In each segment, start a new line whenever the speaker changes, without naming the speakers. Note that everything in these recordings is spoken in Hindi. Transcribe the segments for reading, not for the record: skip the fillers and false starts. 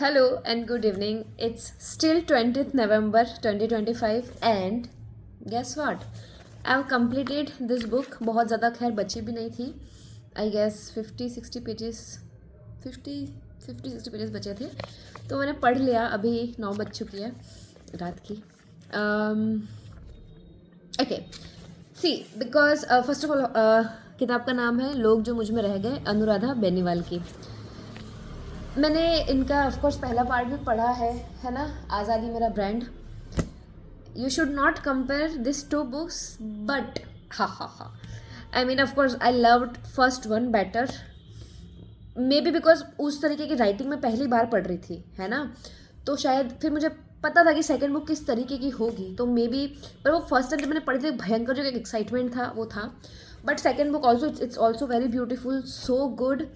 Hello and good evening. It's still 20th November 2025 and guess what? I've completed this book. बहुत ज़्यादा खैर बची भी नहीं थी. I guess 50-60 pages 50-60 pages बचे थे तो मैंने पढ़ लिया. अभी 9 बज चुकी है रात की. Okay. See, because first of all किताब का नाम है लोग जो मुझ में रह गए, अनुराधा बेनीवाल की. मैंने इनका ऑफकोर्स पहला पार्ट भी पढ़ा है ना, Azadi Mera brand. You should not compare this to books but हा I mean of course I loved first one better. Maybe because उस तरीके की राइटिंग मैं पहली बार पढ़ रही थी, है ना, तो शायद फिर मुझे पता था कि सेकंड बुक किस तरीके की होगी, तो मे बी. पर वो फर्स्ट टाइम जब मैंने पढ़ी थी भयंकर जो एक एक्साइटमेंट था वो था. But second book also it's also very beautiful, so good.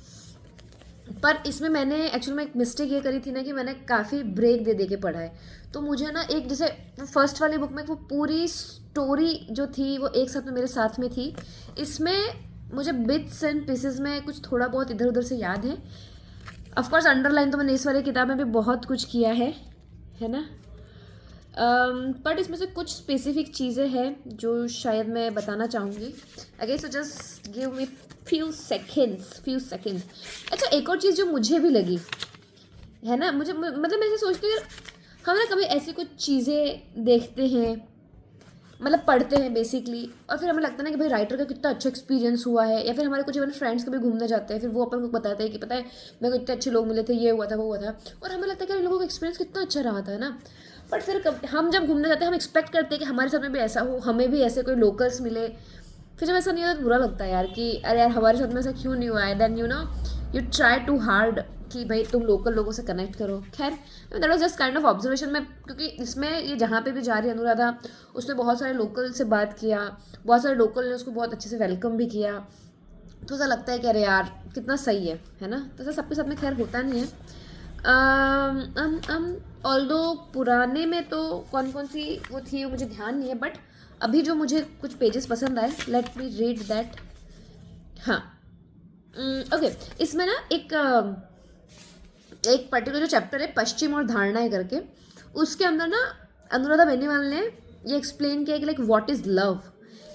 पर इसमें मैंने एक्चुअली में एक मिस्टेक ये करी थी ना कि मैंने काफ़ी ब्रेक दे के पढ़ा है. तो मुझे ना एक जैसे फर्स्ट वाली बुक में वो पूरी स्टोरी जो थी वो एक साथ में मेरे साथ में थी. इसमें मुझे बिट्स एंड पीसेस में कुछ थोड़ा बहुत इधर उधर से याद है. ऑफकोर्स अंडरलाइन तो मैंने इस वाली किताब में भी बहुत कुछ किया है ना. बट इसमें से कुछ स्पेसिफिक चीज़ें हैं जो शायद मैं बताना चाहूँगी. Again so just give me few seconds. अच्छा, एक और चीज़ जो मुझे भी लगी है ना, मुझे मतलब मैं ऐसे सोचती हूँ हम ना कभी ऐसी कुछ चीज़ें देखते हैं, मतलब पढ़ते हैं बेसिकली, और फिर हमें लगता है ना कि भाई राइटर का कितना अच्छा एक्सपीरियंस हुआ है, या फिर हमारे कुछ इवन फ्रेंड्स कभी घूमने जाते हैं, फिर वो अपन को बताते हैं कि पता है मेरे को इतने अच्छे लोग मिले थे, ये हुआ था वो हुआ था, और हमें लगता है कि इन लोगों का एक्सपीरियंस कितना अच्छा रहा था ना. बट फिर हम जब घूमने जाते हैं हम एक्सपेक्ट करते हैं कि हमारे साथ में भी ऐसा हो, हमें भी ऐसे कोई लोकल्स मिले. फिर जब ऐसा नहीं होता तो बुरा लगता है यार कि अरे यार हमारे साथ में ऐसा क्यों नहीं हुआ है. Then you try to hard कि भाई तुम लोकल लोगों से कनेक्ट करो. खैर that was just kind of observation में, क्योंकि इसमें ये जहाँ पे भी जा रही है अनुराधा, उसने बहुत सारे लोकल से बात किया, बहुत सारे लोकल ने उसको बहुत अच्छे से वेलकम भी किया. तो ऐसा लगता है कि अरे यार कितना सही है ना. तो ऐसा सबके साथ में खैर होता नहीं है. ऑल्दो पुराने में तो कौन सी वो थी वो मुझे ध्यान नहीं है, बट अभी जो मुझे कुछ पेजेस पसंद आए, लेट मी रीड दैट. हाँ, ओके. इसमें ना एक पर्टिकुलर जो चैप्टर है पश्चिम और धारणाएं करके, उसके अंदर ना अनुराधा बेनीवाल ने ये एक्सप्लेन किया कि लाइक व्हाट इज़ लव,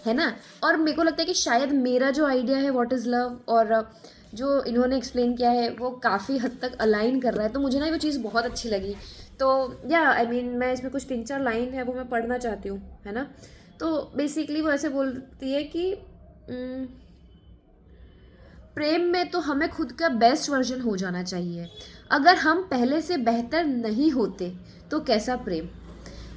है ना. और मेरे को लगता है कि शायद मेरा जो आइडिया है व्हाट इज़ लव और जो इन्होंने एक्सप्लेन किया है वो काफ़ी हद तक अलाइन कर रहा है. तो मुझे ना वो चीज़ बहुत अच्छी लगी. तो या आई मीन मैं इसमें कुछ 3-4 लाइन है वो मैं पढ़ना चाहती हूँ, है ना. तो बेसिकली वो ऐसे बोलती है कि प्रेम में तो हमें खुद का बेस्ट वर्जन हो जाना चाहिए. अगर हम पहले से बेहतर नहीं होते तो कैसा प्रेम.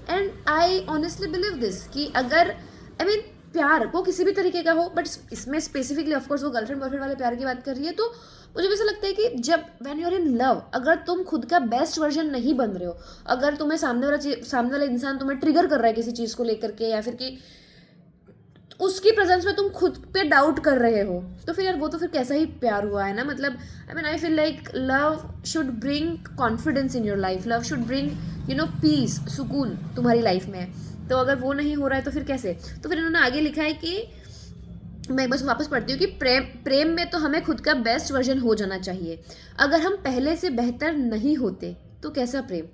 And I honestly believe this कि अगर आई मीन प्यार वो किसी भी तरीके का हो, बट इसमें स्पेसिफिकली ऑफकोर्स वो गर्लफ्रेंड बॉयफ्रेंड वाले प्यार की बात कर रही है. तो मुझे ऐसा लगता है कि जब when you are in love, अगर तुम खुद का बेस्ट वर्जन नहीं बन रहे हो, अगर तुम्हें सामने वाला इंसान तुम्हें ट्रिगर कर रहा है किसी चीज़ को लेकर के, या फिर कि उसकी प्रेजेंस में तुम खुद पे डाउट कर रहे हो, तो फिर यार वो तो फिर कैसा ही प्यार हुआ है ना. मतलब I mean I feel like love should bring confidence in your life. Love should bring peace, सुकून तुम्हारी लाइफ में. तो अगर वो नहीं हो रहा है तो फिर कैसे. तो फिर इन्होंने आगे लिखा है कि मैं बस वापस पढ़ती हूँ कि प्रेम में तो हमें खुद का बेस्ट वर्जन हो जाना चाहिए. अगर हम पहले से बेहतर नहीं होते तो कैसा प्रेम.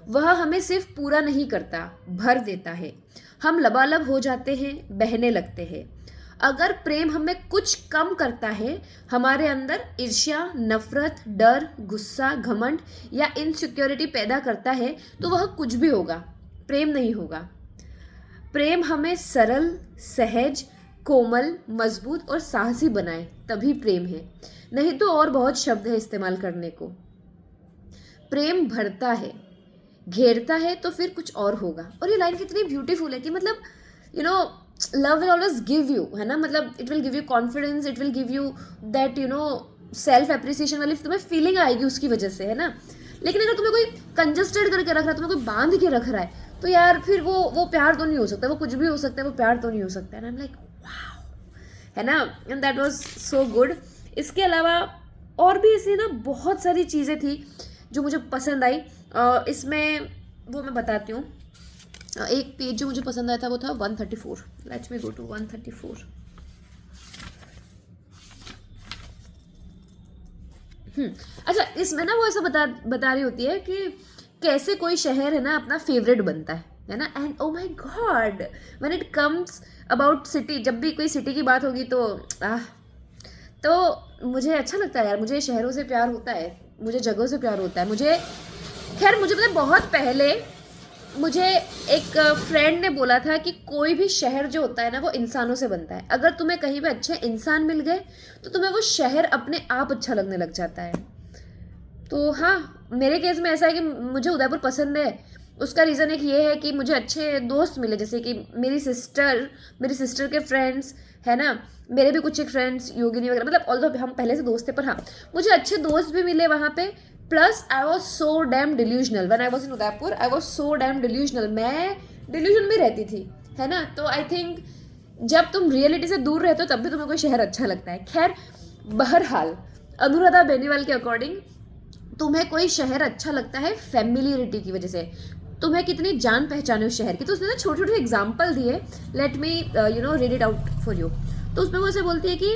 वह हमें सिर्फ पूरा नहीं करता, भर देता है. हम लबालब हो जाते हैं, बहने लगते हैं. अगर प्रेम हमें कुछ कम करता है, हमारे अंदर ईर्ष्या, नफरत, डर, गुस्सा, घमंड या इनसिक्योरिटी पैदा करता है, तो वह कुछ भी होगा, प्रेम नहीं होगा. प्रेम हमें सरल, सहज, कोमल, मजबूत और साहसी बनाए तभी प्रेम है. नहीं तो और बहुत शब्द है इस्तेमाल करने को. प्रेम भरता है, घेरता है तो फिर कुछ और होगा. और ये लाइन कितनी ब्यूटीफुल है कि मतलब love will always give you, है ना, मतलब it will give you confidence, it will give you that self appreciation वाली तुम्हें फीलिंग आएगी उसकी वजह से, है ना. लेकिन अगर तुम्हें कोई कंजस्टेड करके रख रहा है, तुम्हें कोई बांध के रख रहा है, तो यार फिर वो प्यार तो नहीं हो सकता. वो कुछ भी हो सकता है, वो प्यार तो नहीं हो सकता. And I am like wow, है ना. And that was so good. इसके अलावा और भी ऐसी ना बहुत सारी चीज़ें थी जो मुझे पसंद आई. इसमें वो मैं बताती हूँ. एक पेज जो मुझे पसंद आया था वो था 134. Let's me go to 134. अच्छा, इसमें ना वो ऐसा बता रही होती है कि कैसे कोई शहर है ना अपना फेवरेट बनता है ना। And oh my God, when it comes about city, जब भी कोई सिटी की बात होगी तो आह, तो मुझे अच्छा लगता है यार, मुझे शहरों से प्यार होता है, मुझे जगहों से प्यार होता है। मुझे खैर मुझे पता है बहुत पहले मुझे एक फ्रेंड ने बोला था कि कोई भी शहर जो होता है ना वो इंसानों से बनता है। अगर तुम्हें कहीं पे अच्छे इंसान मिल गए तो तुम्हें वो शहर अपने आप अच्छा लगने लग जाता है। तो हाँ, मेरे केस में ऐसा है कि मुझे उदयपुर पसंद है। उसका रीज़न एक ये है कि मुझे अच्छे दोस्त मिले, जैसे कि मेरी सिस्टर के फ्रेंड्स है ना, मेरे भी कुछ एक फ्रेंड्स योगिनी वगैरह, मतलब ऑल्दो हम पहले से दोस्त थे, पर हाँ मुझे अच्छे दोस्त भी मिले वहाँ पे। Plus I was so damn delusional when I was in Udaipur, I was so damn delusional, मैं डिल्यूजन में रहती थी, है ना। तो आई थिंक जब तुम रियलिटी से दूर रहते हो तब भी तुम्हें कोई शहर अच्छा लगता है। खैर बहरहाल, अनुराधा बेनीवाल के अकॉर्डिंग तुम्हें कोई शहर अच्छा लगता है फैमिलियरिटी की वजह से, तुम्हें कितनी जान पहचान है उस शहर की। तो उसने ना छोटे छोटे एग्जाम्पल दिए, let me read it out for you. तो उसमें वो ऐसे बोलती है कि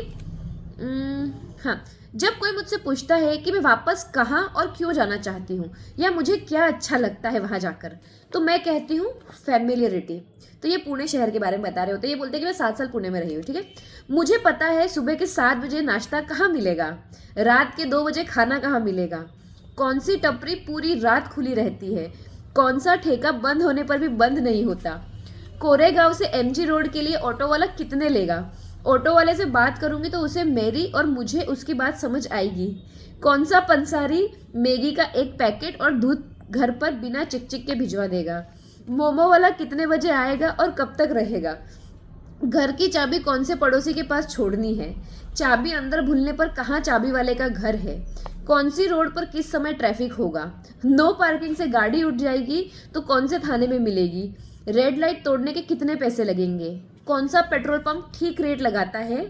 हाँ, जब कोई मुझसे पूछता है कि मैं वापस कहाँ और क्यों जाना चाहती हूँ या मुझे क्या अच्छा लगता है वहाँ जाकर, तो मैं कहती हूँ फैमिलियरिटी। तो ये पुणे शहर के बारे में बता रहे होते हैं। ये बोलते हैं कि मैं 7 साल पुणे में रही हूँ, ठीक है। मुझे पता है सुबह के 7 बजे नाश्ता कहाँ मिलेगा, रात के 2 बजे खाना कहाँ मिलेगा, कौन सी टपरी पूरी रात खुली रहती है, कौन सा ठेका बंद होने पर भी बंद नहीं होता, कोरेगांव से एमजी रोड के लिए ऑटो वाला कितने लेगा, ऑटो वाले से बात करूंगी तो उसे मेरी और मुझे उसकी बात समझ आएगी, कौन सा पंसारी मैगी का एक पैकेट और दूध घर पर बिना चिक चिक के भिजवा देगा, मोमो वाला कितने बजे आएगा और कब तक रहेगा, घर की चाबी कौन से पड़ोसी के पास छोड़नी है, चाबी अंदर भूलने पर कहाँ चाबी वाले का घर है, कौन सी रोड पर किस समय ट्रैफिक होगा, नो पार्किंग से गाड़ी उठ जाएगी तो कौन से थाने में मिलेगी, रेड लाइट तोड़ने के कितने पैसे लगेंगे, कौन सा पेट्रोल पंप ठीक रेट लगाता है,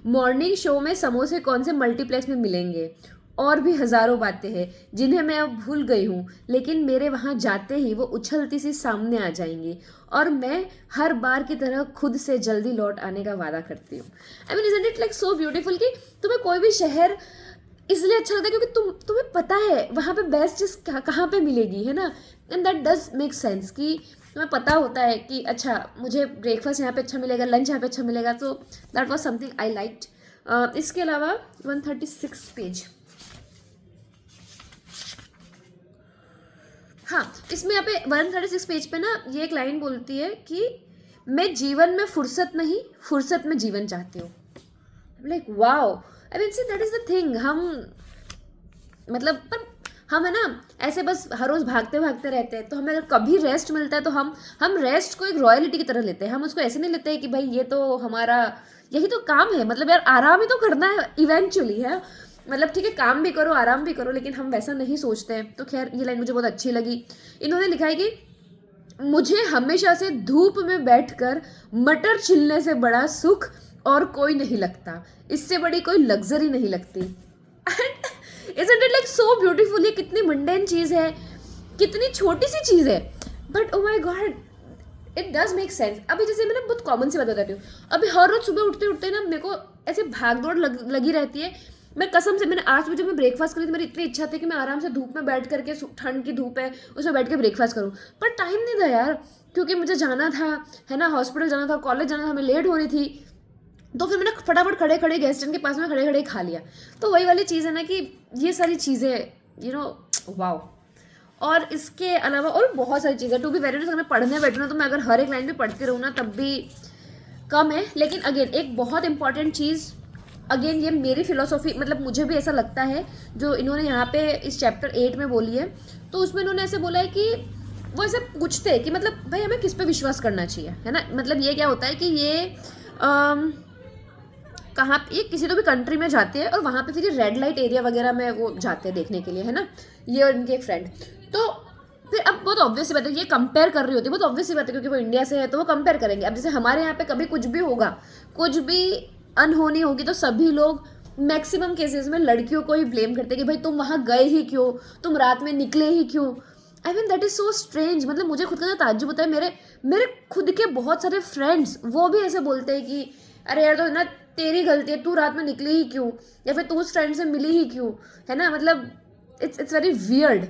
मॉर्निंग शो में समोसे कौन से मल्टीप्लेक्स में मिलेंगे, और भी हजारों बातें हैं जिन्हें मैं अब भूल गई हूँ, लेकिन मेरे वहाँ जाते ही वो उछलती सी सामने आ जाएंगी और मैं हर बार की तरह खुद से जल्दी लौट आने का वादा करती हूँ। I mean isn't it like so beautiful कि तुम्हें कोई भी शहर इसलिए अच्छा लगता है क्योंकि तुम्हें पता है वहाँ पे बेस्ट चीज़ कहाँ पे मिलेगी, है ना। And that does make sense कि तुम्हें पता होता है कि अच्छा मुझे ब्रेकफास्ट यहाँ पे अच्छा मिलेगा, लंच यहाँ पे अच्छा मिलेगा। तो that was something I liked. इसके अलावा 136 पेज, हाँ इसमें यहाँ पे 136 पेज पे ना ये एक लाइन बोलती है कि मैं जीवन में फुर्सत नहीं, फुर्सत में जीवन चाहती हूँ। Like wow, I mean see that is the thing. हम मतलब पर हम है ना ऐसे बस हर रोज़ भागते भागते रहते हैं, तो हमें अगर कभी रेस्ट मिलता है तो हम रेस्ट को एक रॉयलिटी की तरह लेते हैं। हम उसको ऐसे नहीं लेते हैं कि भाई ये तो हमारा यही तो काम है, मतलब यार आराम ही तो करना है इवेंचुअली, है मतलब ठीक है काम भी करो आराम भी करो, लेकिन हम वैसा नहीं सोचते हैं। तो खैर ये लाइन मुझे बहुत अच्छी लगी। इन्होंने लिखा है कि मुझे हमेशा से धूप में बैठकर मटर छिलने से बड़ा सुख और कोई नहीं लगता, इससे बड़ी कोई लग्जरी नहीं लगती। Isn't it like so beautiful? ये कितनी मंडेन चीज़ है, कितनी छोटी सी चीज़ है, but oh my god it does make sense. अभी जैसे मैं ना बहुत कॉमन सी बात बताती हूँ, अभी हर रोज सुबह उठते उठते ना मेरे को ऐसे भाग दौड़ लगी रहती है। मैं कसम से मैंने 8 बजे मैं ब्रेकफास्ट करी थी, मेरी इतनी इच्छा थी कि मैं आराम से धूप में बैठ करके, ठंड की धूप है उसमें बैठ के ब्रेकफास्ट करूँ, पर टाइम नहीं था यार, क्योंकि मुझे जाना था, है ना, हॉस्पिटल जाना था, कॉलेज जाना था, मैं लेट हो रही थी। तो फिर मैंने फटाफट खड़े खड़े गैस स्टैंड के पास में खड़े खड़े खा लिया। तो वही वाली चीज़ है ना कि ये सारी चीज़ें यू नो वाओ। और इसके अलावा और बहुत सारी चीज़ें, टू बी वेरी ऑनेस्ट, अगर मैं पढ़ने बैठूँ ना तो मैं अगर हर एक लाइन भी पढ़ती रहूँ ना तब भी कम है। लेकिन अगेन एक बहुत इंपॉर्टेंट चीज़, अगेन ये मेरी फिलोसॉफी, मतलब मुझे भी ऐसा लगता है जो इन्होंने यहाँ पे इस चैप्टर 8 में बोली है। तो उसमें इन्होंने ऐसे बोला है कि वो ऐसे पूछते हैं कि मतलब भाई हमें किस पे विश्वास करना चाहिए, है ना। मतलब ये क्या होता है कि ये कहाँ ये किसी तो भी कंट्री में जाते हैं और वहाँ पे फिर ये रेड लाइट एरिया वगैरह में वो जाते हैं देखने के लिए, है ना, ये और इनके एक फ्रेंड। तो फिर अब बहुत ऑब्वियस सी बात है, ये कंपेयर कर रही होती है, बहुत ऑब्वियस सी बात है क्योंकि वो इंडिया से है तो वो कंपेयर करेंगे। अब जैसे हमारे यहाँ पे कभी कुछ भी होगा, कुछ भी अनहोनी होगी तो सभी लोग मैक्सिमम केसेस में लड़कियों को ही ब्लेम करते हैं कि भाई तुम वहाँ गए ही क्यों, तुम रात में निकले ही क्यों। I mean that is so strange. मतलब मुझे खुद का ताज्जुब होता है, मेरे खुद के बहुत सारे फ्रेंड्स वो भी ऐसे बोलते हैं कि अरे यार तो ना तेरी गलती है, तू रात में निकली ही क्यों, या फिर तू उस फ्रेंड से मिली ही क्यों, है ना। मतलब इट्स वेरी वियर्ड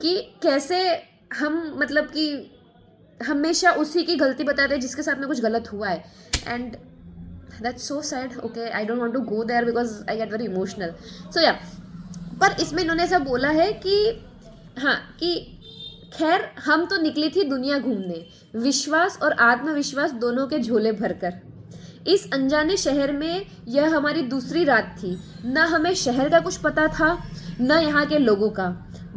कि कैसे हम मतलब कि हमेशा उसी की गलती बताते हैं जिसके साथ में कुछ गलत हुआ है। And that's so sad. Okay, I don't want to go there because I get very emotional. So yeah, पर इसमें इन्होंने ऐसा बोला है कि हाँ, कि खैर हम तो निकली थी दुनिया घूमने, विश्वास और आत्मविश्वास दोनों के झोले भरकर। इस अनजाने शहर में यह हमारी दूसरी रात थी। न हमें शहर का कुछ पता था, न यहाँ के लोगों का।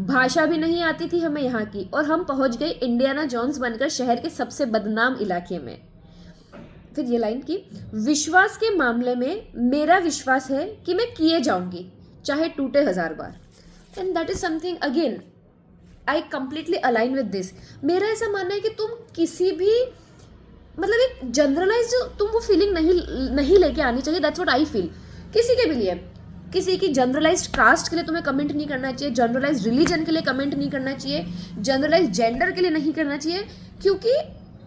भाषा भी नहीं आती थी हमें यहाँ की, और हम पहुंच गए इंडियाना जॉन्स बनकर शहर के सबसे बदनाम इलाके में। फिर ये लाइन की, विश्वास के मामले में मेरा विश्वास है कि मैं किए जाऊंगी, चाहे टूटे 1000 बार। And that is something again I completely align with this. मेरा ऐसा मानना है कि तुम किसी भी मतलब एक जनरलाइज तुम वो फीलिंग नहीं लेके आनी चाहिए। That's what I feel. किसी के भी लिए, किसी की जनरलाइज कास्ट के लिए तुम्हें कमेंट नहीं करना चाहिए, जनरलाइज रिलीजन के लिए कमेंट नहीं करना चाहिए, जनरलाइज जेंडर के लिए नहीं करना चाहिए, क्योंकि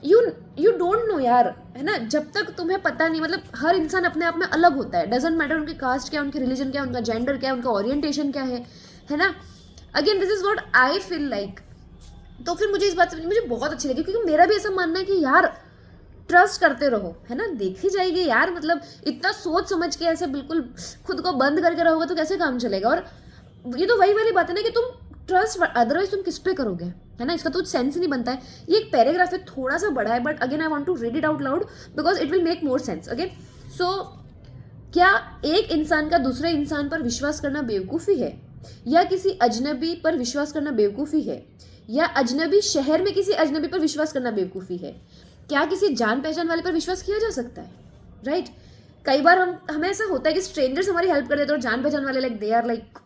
यू डोंट नो यार, है ना। जब तक तुम्हें पता नहीं, मतलब हर इंसान अपने आप में अलग होता है। डजेंट मैटर उनकी कास्ट क्या है, उनकी रिलीजन क्या है, उनका जेंडर क्या है, उनका ओरिएंटेशन क्या है ना। Again this is what I feel like. तो फिर मुझे इस बात से मुझे बहुत अच्छी लगी, क्योंकि मेरा भी ऐसा मानना है कि यार ट्रस्ट करते रहो, है ना, देखी जाएगी यार। मतलब इतना सोच समझ के ऐसे बिल्कुल खुद को बंद करके रहोगे तो कैसे काम चलेगा। और ये तो वही वाली बात है ना कि तुम ट्रस्ट, अदरवाइज तुम किस पे करोगे, है ना। इसका तो सेंस ही नहीं बनता है। ये एक पैराग्राफ है, थोड़ा सा बड़ा है, but again I want to read it out loud because it will make more sense. Okay, so क्या एक इंसान का दूसरे इंसान पर विश्वास करना बेवकूफ़ी है, या किसी अजनबी पर विश्वास करना बेवकूफ़ी है, या अजनबी शहर में किसी अजनबी पर विश्वास करना बेवकूफ़ी है? क्या किसी जान पहचान वाले पर विश्वास किया जा सकता है? राइट कई बार हमें ऐसा होता है कि स्ट्रेंजर्स हमारी हेल्प कर देते हैं और जान पहचान वाले लाइक दे आर लाइक,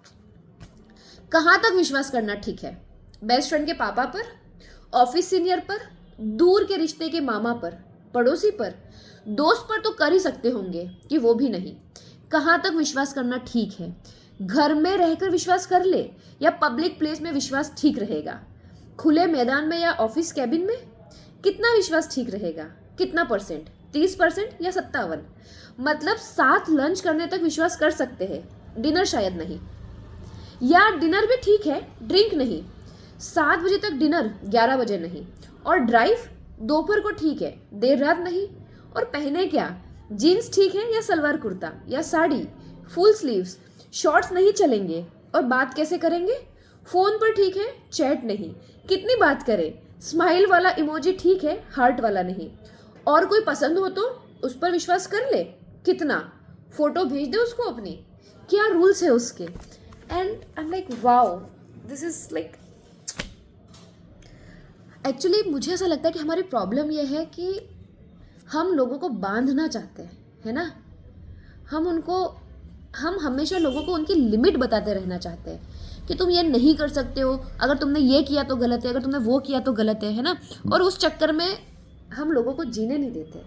कहाँ तक विश्वास करना ठीक है? बेस्ट फ्रेंड के पापा पर, ऑफिस सीनियर पर, दूर के रिश्ते के मामा पर, पड़ोसी पर, दोस्त पर तो कर ही सकते होंगे कि वो भी नहीं। कहाँ तक विश्वास करना ठीक है? घर में रहकर विश्वास कर ले, या पब्लिक प्लेस में विश्वास ठीक रहेगा? खुले मैदान में या ऑफिस कैबिन में? कितना विश्वास ठीक रहेगा? कितना परसेंट? 30% या 57? मतलब साथ लंच करने तक विश्वास कर सकते हैं, डिनर शायद नहीं। या डिनर भी ठीक है, ड्रिंक नहीं। 7 बजे तक डिनर, 11 बजे नहीं। और ड्राइव दोपहर को ठीक है, देर रात नहीं। और पहने क्या? जीन्स ठीक है या सलवार कुर्ता या साड़ी, फुल स्लीव्स? शॉर्ट्स नहीं चलेंगे। और बात कैसे करेंगे? फोन पर ठीक है, चैट नहीं। कितनी बात करें? स्माइल वाला इमोजी ठीक है, हार्ट वाला नहीं। और कोई पसंद हो तो उस पर विश्वास कर ले, कितना? फोटो भेज दे उसको अपनी, क्या रूल्स है उसके? And I am like wow, this is like actually मुझे ऐसा लगता है कि हमारी प्रॉब्लम यह है कि हम लोगों को बांधना चाहते हैं, है ना। हम हमेशा लोगों को उनकी लिमिट बताते रहना चाहते हैं कि तुम ये नहीं कर सकते हो, अगर तुमने ये किया तो गलत है, अगर तुमने वो किया तो गलत है ना। और उस चक्कर में हम लोगों को जीने नहीं देते।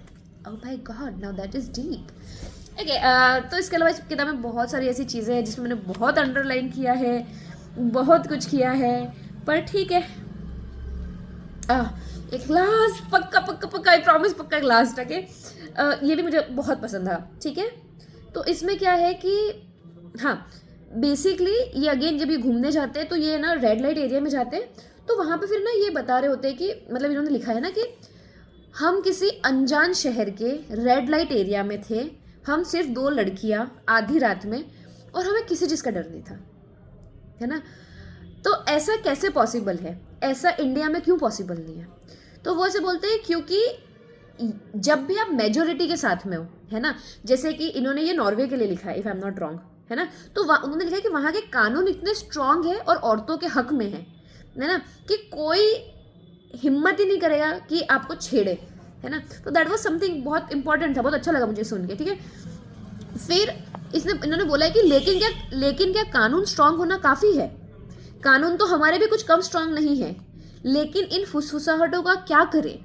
Oh my God, now that is deep. Okay, तो इसके अलावा इस किताब में बहुत सारी ऐसी चीज़ें हैं जिसमें मैंने बहुत अंडरलाइन किया है, बहुत कुछ किया है, पर ठीक है। एक लास्ट पक्का पक्का पक्का आई प्रॉमिस, पक्का एक लास्ट। ओके, ये भी मुझे बहुत पसंद था, ठीक है। तो इसमें क्या है कि हाँ, बेसिकली ये अगेन जब ये घूमने जाते हैं तो ये ना रेड लाइट एरिया में जाते हैं, तो वहाँ पे फिर ना ये बता रहे होते हैं कि मतलब इन्होंने लिखा है ना कि हम किसी अनजान शहर के रेड लाइट एरिया में थे, हम सिर्फ 2 लड़कियाँ आधी रात में, और हमें किसी चीज़ का डर नहीं था, है ना। तो ऐसा कैसे पॉसिबल है? ऐसा इंडिया में क्यों पॉसिबल नहीं है? तो वो ऐसे बोलते हैं क्योंकि जब भी आप मेजोरिटी के साथ में हो, है ना, जैसे कि इन्होंने ये नॉर्वे के लिए लिखा है if I am not wrong, है ना। तो उन्होंने लिखा है कि वहाँ के कानून इतने स्ट्रांग है और औरतों के हक में है ना, कि कोई हिम्मत ही नहीं करेगा कि आपको छेड़े, है ना। तो दैट वाज समथिंग बहुत इंपॉर्टेंट था, बहुत अच्छा लगा मुझे सुन के, ठीक है। फिर इन्होंने बोला है कि लेकिन क्या कानून स्ट्रांग होना काफ़ी है? कानून तो हमारे भी कुछ कम स्ट्रांग नहीं है, लेकिन इन फुसफुसाहटों का क्या करें?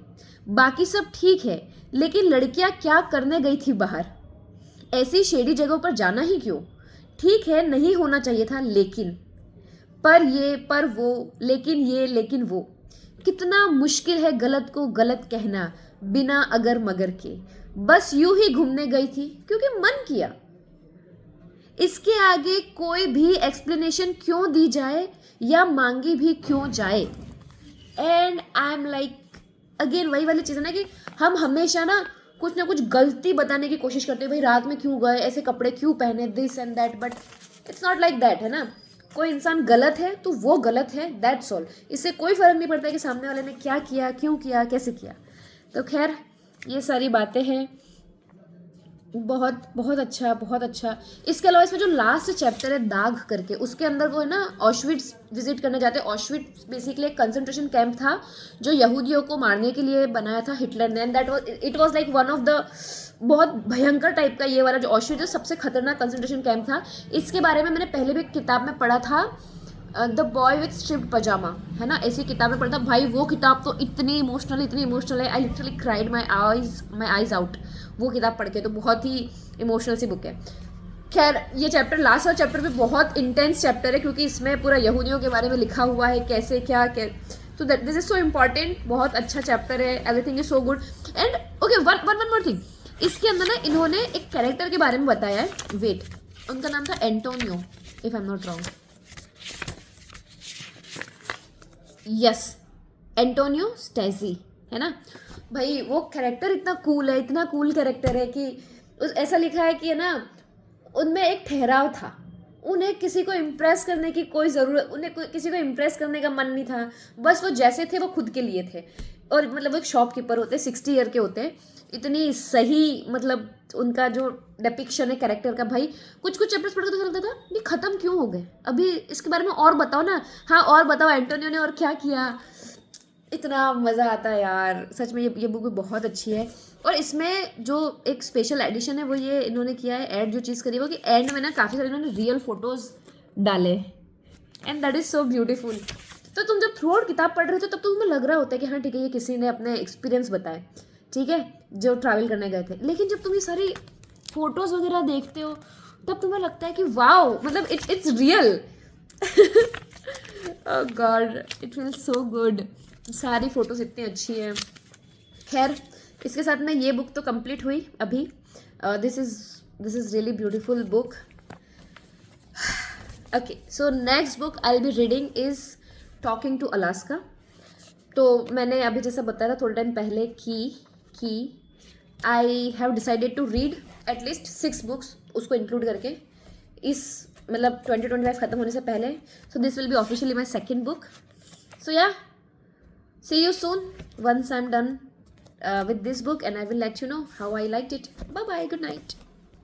बाकी सब ठीक है, लेकिन लड़कियां क्या करने गई थी बाहर? ऐसी शेडी जगहों पर जाना ही क्यों? ठीक है, नहीं होना चाहिए था, लेकिन पर ये पर वो, लेकिन ये लेकिन वो। कितना मुश्किल है गलत को गलत कहना बिना अगर मगर के। बस यूं ही घूमने गई थी क्योंकि मन किया। इसके आगे कोई भी एक्सप्लेनेशन क्यों दी जाए या मांगी भी क्यों जाए। And I am like again वही वाली चीज़ है ना कि हम हमेशा ना कुछ गलती बताने की कोशिश करते हैं, भाई रात में क्यों गए, ऐसे कपड़े क्यों पहने, this and that, but it's not like that, है ना। कोई इंसान गलत है तो वो गलत है, दैट्स ऑल। इससे कोई फ़र्क नहीं पड़ता कि सामने वाले ने क्या किया, क्यों किया, कैसे किया। तो खैर ये सारी बातें हैं। बहुत बहुत अच्छा, बहुत अच्छा। इसके अलावा इसमें जो लास्ट चैप्टर है दाग करके, उसके अंदर वो है ना ऑशविट्स विजिट करने जाते हैं। ऑशविट्स बेसिकली एक कंसंट्रेशन कैंप था जो यहूदियों को मारने के लिए बनाया था हिटलर ने, and that was it was like one of the बहुत भयंकर टाइप का ये वाला जो ऑशविट्स जो सबसे खतरनाक कंसंट्रेशन कैंप था। इसके बारे में मैंने पहले भी एक किताब में पढ़ा था, द बॉय विथ स्ट्रिप्ड पजामा, है ना, ऐसी किताब में पढ़ा था। भाई वो किताब तो इतनी इमोशनल है, I literally cried my eyes out वो किताब पढ़ के। तो बहुत ही इमोशनल सी बुक है। खैर ये चैप्टर लास्ट वाला चैप्टर भी बहुत इंटेंस चैप्टर है क्योंकि इसमें पूरा यहूदियों के बारे में लिखा हुआ है, कैसे क्या तो दिस इज सो इम्पॉर्टेंट, बहुत अच्छा चैप्टर है, everything is so good. And okay one more thing, इसके अंदर ना इन्होंने एक कैरेक्टर के बारे में बताया है, वेट, उनका नाम था Antonio, if I am not wrong, yes, Antonio Stagi, है ना। भाई वो कैरेक्टर इतना कूल है, इतना कूल कैरेक्टर है कि ऐसा लिखा है कि है ना उनमें एक ठहराव था, उन्हें किसी को इम्प्रेस करने की कोई ज़रूरत, उन्हें किसी को इम्प्रेस करने का मन नहीं था, बस वो जैसे थे वो खुद के लिए थे। और मतलब वो एक शॉपकीपर होते, 60 ईयर के होते, इतनी सही मतलब उनका जो डिपिक्शन है कैरेक्टर का। भाई कुछ चैप्टर्स पढ़ के तो चलता था ये ख़त्म क्यों हो गए, अभी इसके बारे में और बताओ ना, हाँ और बताओ एंटोनियो ने और क्या किया। इतना मज़ा आता है यार सच में, ये बुक भी बहुत अच्छी है। और इसमें जो एक स्पेशल एडिशन है वो ये इन्होंने किया है, ऐड जो चीज़ करी वो कि एंड में ना काफ़ी सारे इन्होंने रियल फोटोज़ डाले, and that is so beautiful. तो तुम जब थ्रू आउट किताब पढ़ रहे हो तब तो तुम्हें लग रहा होता है कि हाँ ठीक है ये किसी ने अपने एक्सपीरियंस बताए, ठीक है, जो ट्रैवल करने गए थे। लेकिन जब तुम ये सारी फोटोज़ वगैरह देखते हो तब तुम्हें लगता है कि वाओ, मतलब it's real. Oh God, it feels so good, सारी फ़ोटोज़ इतनी अच्छी हैं। खैर इसके साथ में ये बुक तो कंप्लीट हुई अभी। This is really beautiful book. Okay, so next book I will be reading is talking to Alaska. तो मैंने अभी जैसा बताया था थोड़े टाइम पहले कि I have decided to read at least 6 books, उसको इंक्लूड करके, इस मतलब 2025 ख़त्म होने से पहले। So this will be officially my second book. So yeah see you soon once I'm done with this book, and I will let you know how I liked it. Bye bye, good night.